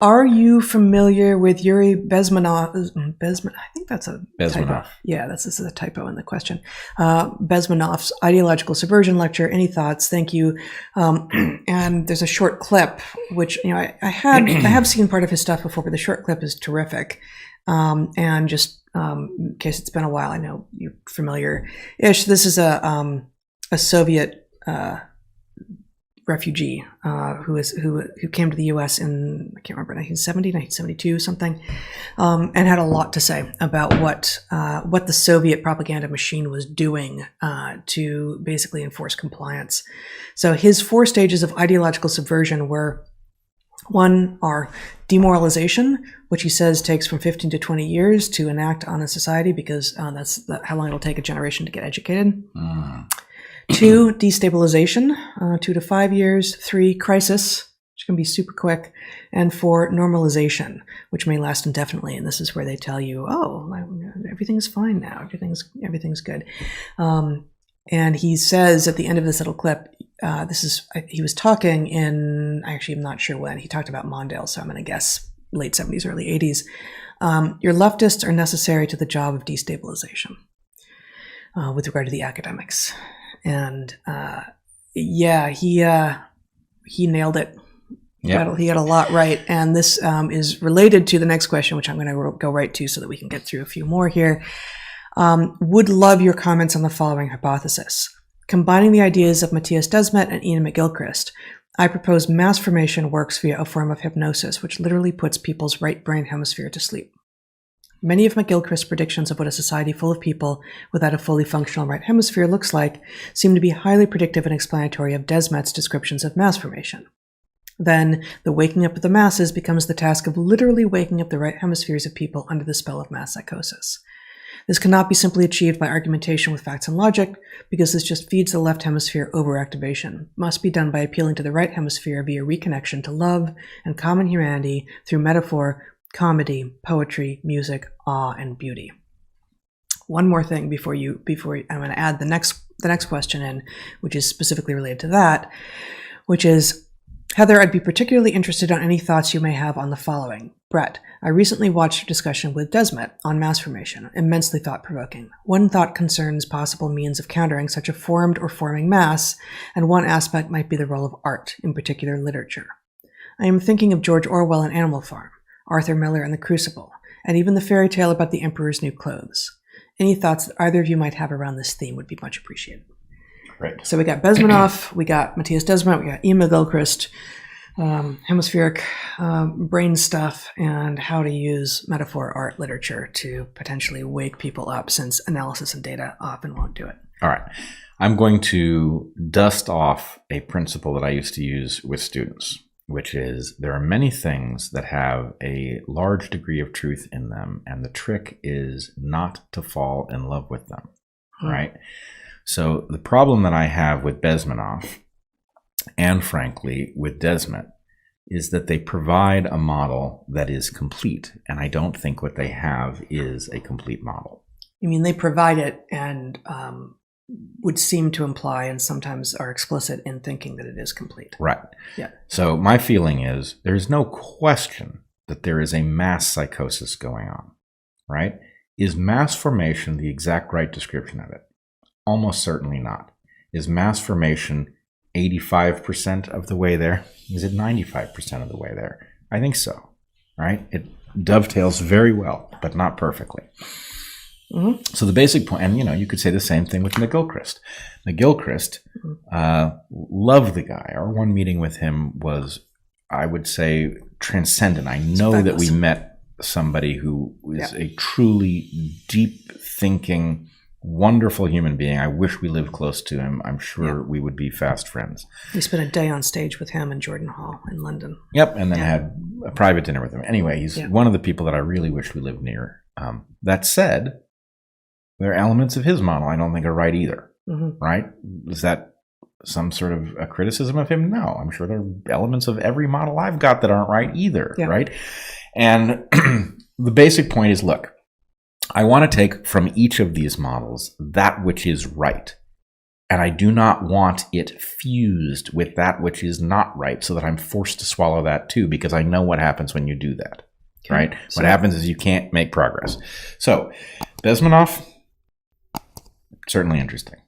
Are you familiar with Yuri Bezmenov? I think that's a Bezmenov. typo. Yeah, this is a typo in the question. Bezmenov's ideological subversion lecture. Any thoughts? Thank you. And there's a short clip, which I have seen part of his stuff before, but the short clip is terrific. And just in case it's been a while, I know you're familiar-ish. This is a Soviet refugee who came to the U.S. in, I can't remember, 1970, 1972, something, and had a lot to say about what the Soviet propaganda machine was doing to basically enforce compliance. So his 4 stages of ideological subversion were: 1 are demoralization, which he says takes from 15 to 20 years to enact on a society, because that's how long it'll take a generation to get educated. 2, destabilization, 2 to 5 years. 3, crisis, which can be super quick. And 4, normalization, which may last indefinitely. And this is where they tell you, oh, everything's fine now. Everything's good. And he says at the end of this little clip, he was talking in, actually I'm not sure when, he talked about Mondale, so I'm going to guess late 70s, early 80s. Your leftists are necessary to the job of destabilization with regard to the academics. And he nailed it. Yep. He got a lot right. And this is related to the next question, which I'm going to go right to so that we can get through a few more here. Would love your comments on the following hypothesis. Combining the ideas of Mattias Desmet and Iain McGilchrist, I propose mass formation works via a form of hypnosis, which literally puts people's right brain hemisphere to sleep. Many of McGilchrist's predictions of what a society full of people without a fully functional right hemisphere looks like seem to be highly predictive and explanatory of Desmet's descriptions of mass formation. Then, the waking up of the masses becomes the task of literally waking up the right hemispheres of people under the spell of mass psychosis. This cannot be simply achieved by argumentation with facts and logic, because this just feeds the left hemisphere overactivation. It must be done by appealing to the right hemisphere via reconnection to love and common humanity through metaphor, comedy, poetry, music, awe, and beauty. One more thing before I'm going to add the next question in, which is specifically related to that, which is, Heather, I'd be particularly interested on any thoughts you may have on the following. Brett, I recently watched a discussion with Desmet on mass formation, immensely thought-provoking. One thought concerns possible means of countering such a formed or forming mass, and one aspect might be the role of art, in particular literature. I am thinking of George Orwell and Animal Farm, Arthur Miller and The Crucible, and even the fairy tale about the Emperor's New Clothes. Any thoughts that either of you might have around this theme would be much appreciated. Right. So we got Bezmenov, we got Mattias Desmet, we got Iain McGilchrist, hemispheric brain stuff, and how to use metaphor, art, literature to potentially wake people up, since analysis and data often won't do it. All right. I'm going to dust off a principle that I used to use with students, which is there are many things that have a large degree of truth in them, and the trick is not to fall in love with them, right? So the problem that I have with Bezmenov, and frankly with Desmet, is that they provide a model that is complete, and I don't think what they have is a complete model. You mean they provide it and would seem to imply, and sometimes are explicit in thinking, that it is complete. Right. Yeah. So my feeling is there's no question that there is a mass psychosis going on, right? Is mass formation the exact right description of it? Almost certainly not. Is mass formation 85% of the way there? Is it 95% of the way there? I think so, right? It dovetails very well, but not perfectly. Mm-hmm. So the basic point, and you could say the same thing with McGilchrist. McGilchrist, loved the guy. Our one meeting with him was, I would say, transcendent. I know that we met somebody who is a truly deep thinking, wonderful human being. I wish we lived close to him. I'm sure we would be fast friends. We spent a day on stage with him in Jordan Hall in London. Yep, and then had a private dinner with him. Anyway, he's one of the people that I really wish we lived near. That said, there are elements of his model I don't think are right either, right? Is that some sort of a criticism of him? No, I'm sure there are elements of every model I've got that aren't right either, right? And the basic point is, look, I want to take from each of these models that which is right And I do not want it fused with that which is not right so that I'm forced to swallow that too, because I know what happens when you do that, right? What happens is you can't make progress. So Bezmenov, certainly interesting.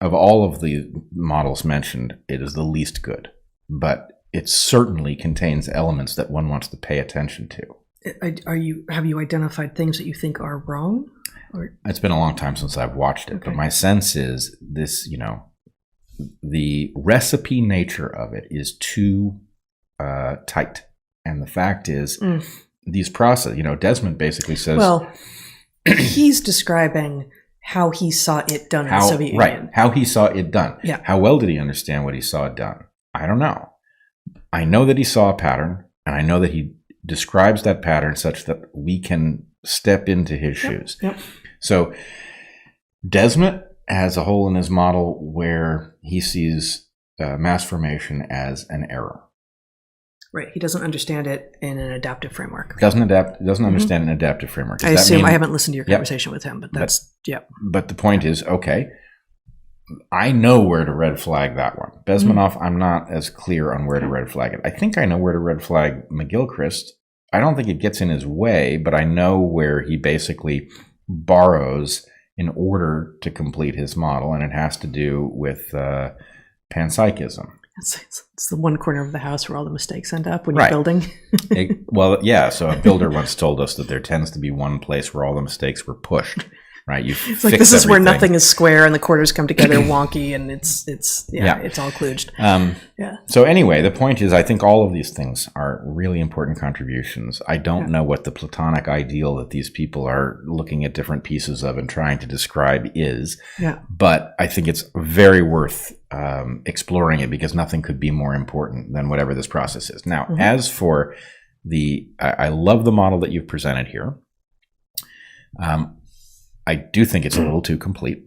Of all of the models mentioned, it is the least good, but it certainly contains elements that one wants to pay attention to. Have you identified things that you think are wrong? Or? It's been a long time since I've watched it, but my sense is this, the recipe nature of it is too tight. And the fact is, these processes, Desmet basically says... Well, he's describing how he saw it done in the Soviet Union. Right, how he saw it done. Yeah. How well did he understand what he saw done? I don't know. I know that he saw a pattern, and I know that he describes that pattern such that we can step into his shoes. Yep. So Desmet has a hole in his model where he sees mass formation as an error. Right. He doesn't understand it in an adaptive framework. Doesn't understand an adaptive framework. I assume I haven't listened to your conversation with him, but that's, But the point is, okay, I know where to red flag that one. Bezmenov, I'm not as clear on where to red flag it. I think I know where to red flag McGilchrist. I don't think it gets in his way, but I know where he basically borrows in order to complete his model, and it has to do with panpsychism. It's the one corner of the house where all the mistakes end up when you're building. So a builder once told us that there tends to be one place where all the mistakes were pushed. Right, it's like this is everything. Where nothing is square and the corners come together wonky, and it's all kludged. So anyway, the point is, I think all of these things are really important contributions. I don't know what the Platonic ideal that these people are looking at different pieces of and trying to describe is. But I think it's very worth exploring it, because nothing could be more important than whatever this process is. Now, as for I love the model that you've presented here. I do think it's a little too complete,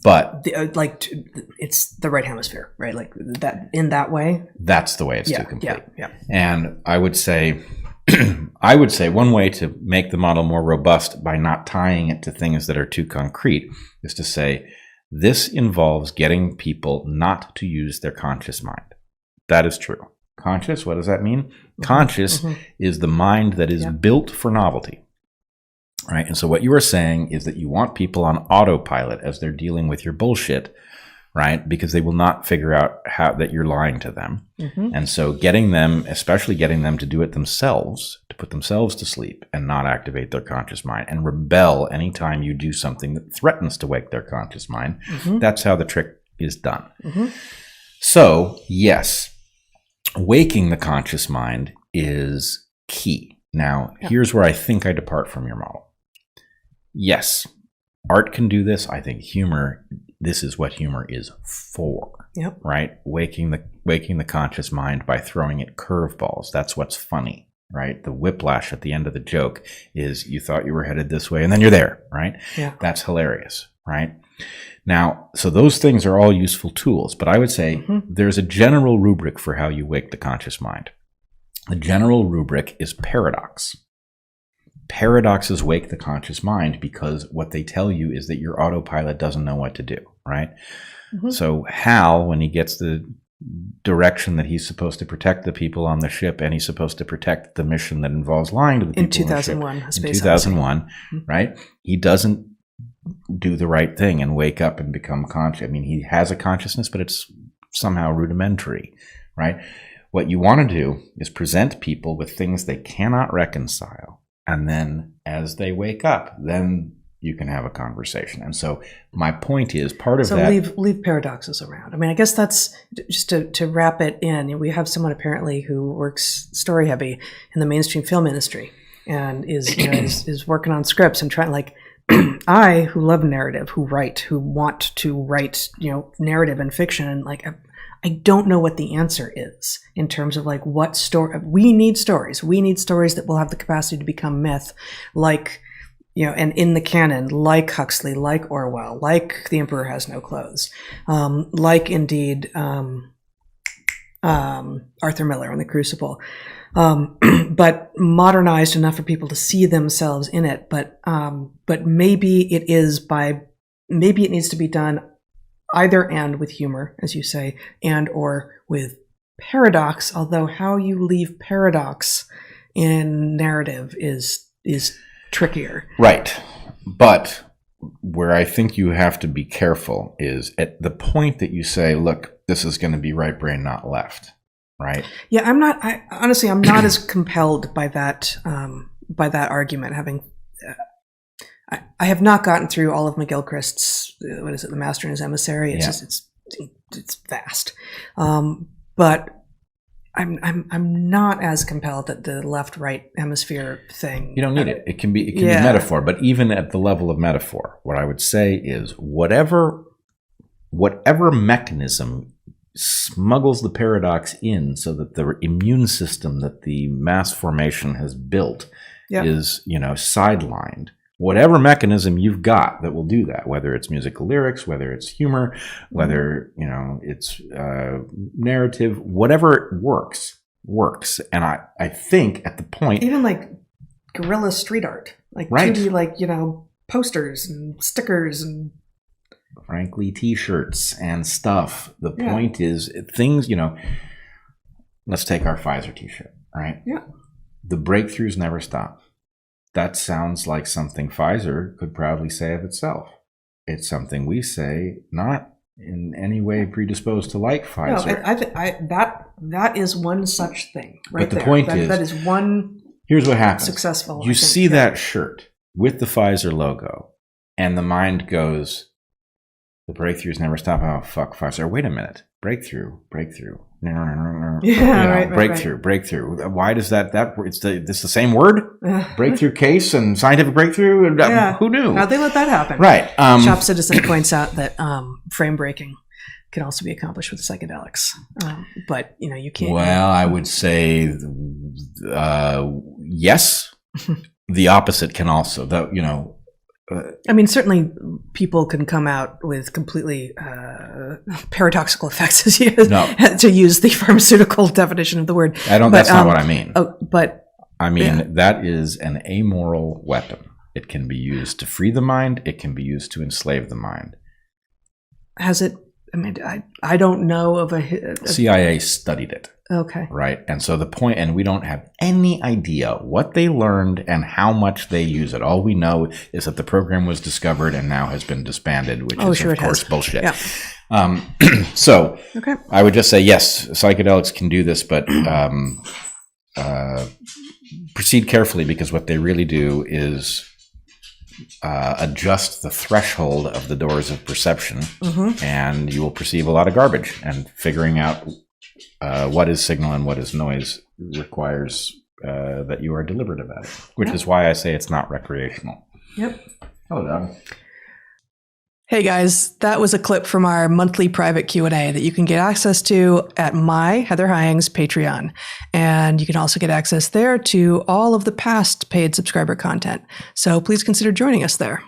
but it's the right hemisphere, right? Like that in that way. That's the way it's too complete. Yeah. And I would say, one way to make the model more robust by not tying it to things that are too concrete is to say, this involves getting people not to use their conscious mind. That is true. Conscious, what does that mean? Conscious is the mind that is built for novelty. Right. And so what you are saying is that you want people on autopilot as they're dealing with your bullshit, right? Because they will not figure out that you're lying to them. And so especially getting them to do it themselves, to put themselves to sleep and not activate their conscious mind and rebel anytime you do something that threatens to wake their conscious mind. That's how the trick is done. So, yes, waking the conscious mind is key. Now, here's where I think I depart from your model. Yes, art can do this. I think humor, this is what humor is for, right? Waking the conscious mind by throwing it curveballs. That's what's funny, right? The whiplash at the end of the joke is you thought you were headed this way and then you're there, right? That's hilarious, right? Now, so those things are all useful tools, but I would say there's a general rubric for how you wake the conscious mind. The general rubric is paradox. Paradoxes wake the conscious mind because what they tell you is that your autopilot doesn't know what to do, right? So Hal, when he gets the direction that he's supposed to protect the people on the ship and he's supposed to protect the mission that involves lying to the people in 2001, in 2001, right? He doesn't do the right thing and wake up and become conscious. I mean, he has a consciousness, but it's somehow rudimentary, right? What you want to do is present people with things they cannot reconcile. And then as they wake up, then you can have a conversation. And so my point is part of that. So leave paradoxes around. I mean, I guess that's just to wrap it in. We have someone apparently who works story heavy in the mainstream film industry and is working on scripts and trying I, who love narrative, who want to write, narrative and fiction, I don't know what the answer is in terms of what story. We need stories. We need stories that will have the capacity to become myth, and in the canon, like Huxley, like Orwell, like The Emperor Has No Clothes, indeed Arthur Miller in The Crucible, but modernized enough for people to see themselves in it. But maybe it needs to be done either and with humor, as you say, and or with paradox, although how you leave paradox in narrative is trickier. Right. But where I think you have to be careful is at the point that you say, look, this is going to be right brain, not left. Right. Yeah. I'm not as compelled by that argument, having I have not gotten through all of McGilchrist's, what is it, The Master and His Emissary. It's just it's vast, but I'm not as compelled that the left-right hemisphere thing. You don't need it. It can be metaphor, but even at the level of metaphor, what I would say is whatever mechanism smuggles the paradox in, so that the immune system that the mass formation has built is sidelined. Whatever mechanism you've got that will do that, whether it's musical lyrics, whether it's humor, whether it's narrative, whatever works. And I think at the point, even like guerrilla street art, like 2D, posters and stickers and frankly T-shirts and stuff. The point is things. Let's take our Pfizer T-shirt, right? Yeah. The breakthroughs never stop. That sounds like something Pfizer could proudly say of itself. It's something we say, not in any way predisposed to like Pfizer. No, that is one such thing, right? But the point is, that is one. Here's what happens: successful. You see that shirt with the Pfizer logo, and the mind goes, "The breakthroughs never stop." Oh fuck, Pfizer! Wait a minute, breakthrough. Breakthrough. Why does that it's the same word? Breakthrough case and scientific breakthrough? Who knew? How'd they let that happen? Right. Shop Citizen points out that frame breaking can also be accomplished with psychedelics. But you can't. Well, I would say yes. The opposite can also, though, certainly people can come out with completely paradoxical effects, to use the pharmaceutical definition of the word. That's not what I mean. That is an amoral weapon. It can be used to free the mind. It can be used to enslave the mind. Has it? I don't know of a CIA studied it. Okay. Right. And so the point, and we don't have any idea what they learned and how much they use it. All we know is that the program was discovered and now has been disbanded, which is, of course, bullshit. Yeah. So okay. I would just say, yes, psychedelics can do this, but proceed carefully, because what they really do is adjust the threshold of the doors of perception, and you will perceive a lot of garbage. And figuring out what is signal and what is noise requires that you are deliberate about it, which is why I say it's not recreational. Yep. Hello, Doug. Hey guys, that was a clip from our monthly private Q&A that you can get access to at my Heather Hying's Patreon. And you can also get access there to all of the past paid subscriber content. So please consider joining us there.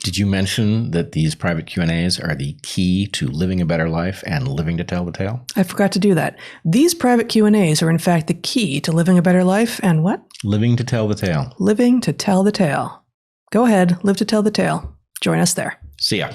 Did you mention that these private Q&As are the key to living a better life and living to tell the tale? I forgot to do that. These private Q&As are in fact the key to living a better life and what? Living to tell the tale. Living to tell the tale. Go ahead, live to tell the tale. Join us there. See ya.